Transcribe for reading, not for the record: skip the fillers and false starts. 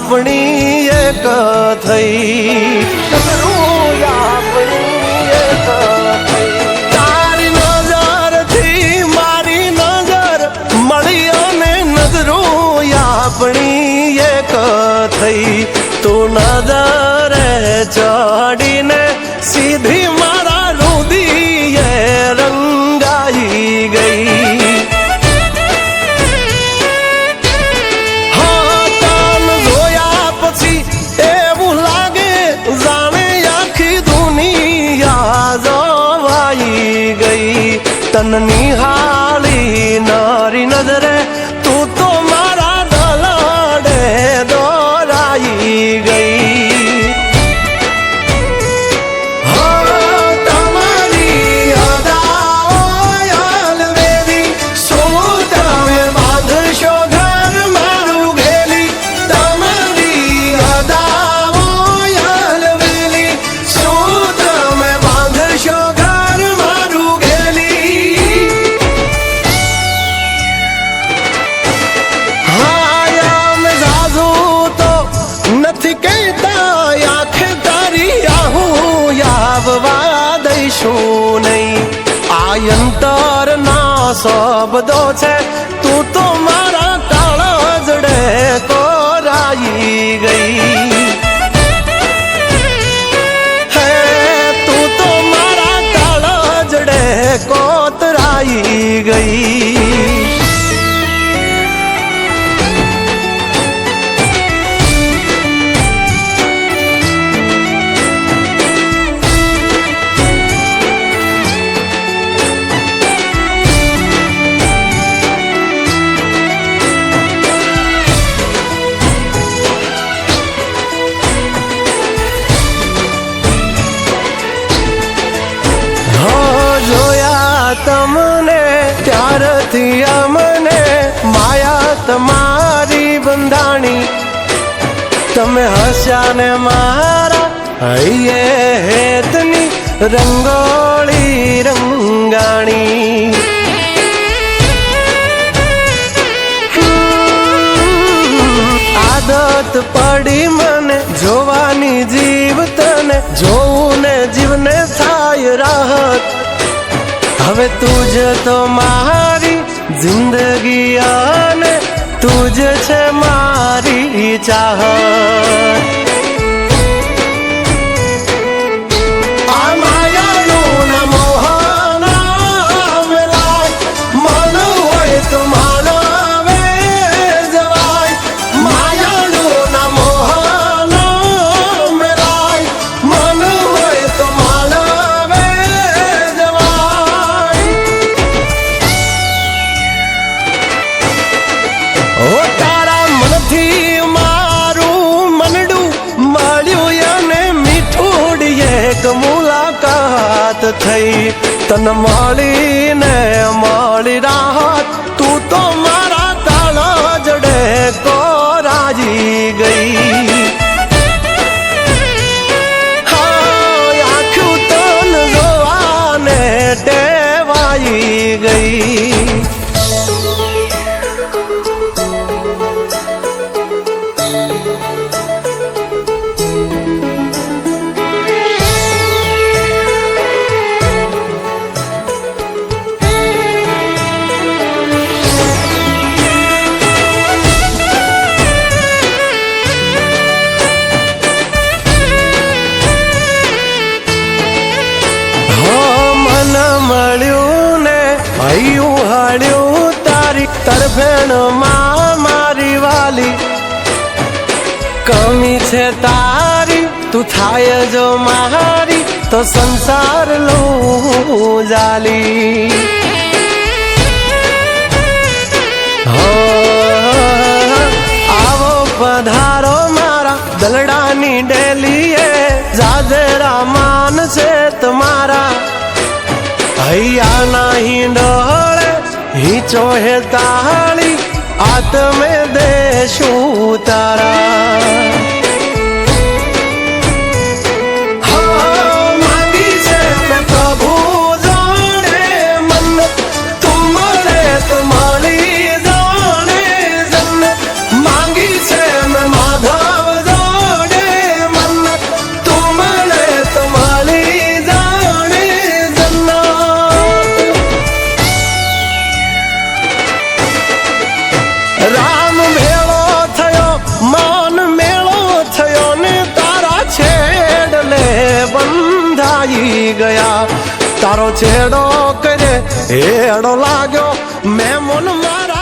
આપણી એક થઈ, નજરું આપણી એક થઈ. તારી નજરથી મારી નજર મળી અને નજરું આપણી એક થઈ. તું નજરે ચડીને સીધી મારા રુદિયે રંગાઈ ગઈ. હા તન જોયા પછી એવું લાગે જાણે આખી દુનિયા જોવાઈ ગઈ. તન નિહાળી નારી નજરે તું તો મારા દલાડે દોરાઈ ગઈ. અંતર ના શબ્દો છે તું તો મારા કાળજડે કોરાઈ ગઈ. હે તું તો મારા કાળજડે કોતરાઈ ગઈ. તમને ત્યારથી અમને માયા તમારી બંધાણી. તમે હસ્યા ને મારા હૈયે હેતની રંગોળી રંગાણી. આદત પડી મને જોવાની જીવ તને જોવું ને જીવને થાય રાહત. હવે તુજ તો મારી જિંદગી અને તુજ છે મારી ચાહત. આ માયાનું ના મોહના વેલાય મન હોય તો માનવે જવાય. માયાનું ના મોહના વેલાય મન હોય તો માનવે જવાય. ઓ તારા મનથી મારું મનડું મળ્યું અને મીઠું એક મુલાકાત થઈ. તન મળીને મળી રાહત તું તો મારા કાળજડે કોરાઈ ગઈ. હા આખું તન જોવાને ટેવાઈ ગઈ. હૈયું હાડ્યું તારી તરફેણમાં મારી વાલી. કમી છે તારી તું થાય જો મારી તો સંસાર લઉં જાલી. આવો પધારો મારા દલડાની ડેલીએ જાજરા માન છે તમારા. હૈયા નહીં ડોળે હિંચો હે તાળી આત્મે દેશું તારા. માંગી છે મેં પ્રભુ જાણે મન તું મળે તો મળી જાણે જન્નત. માંગી છે મેં માધવ ગયા તારો છેડો કરે હેડો લાગ્યો મેં મન મારા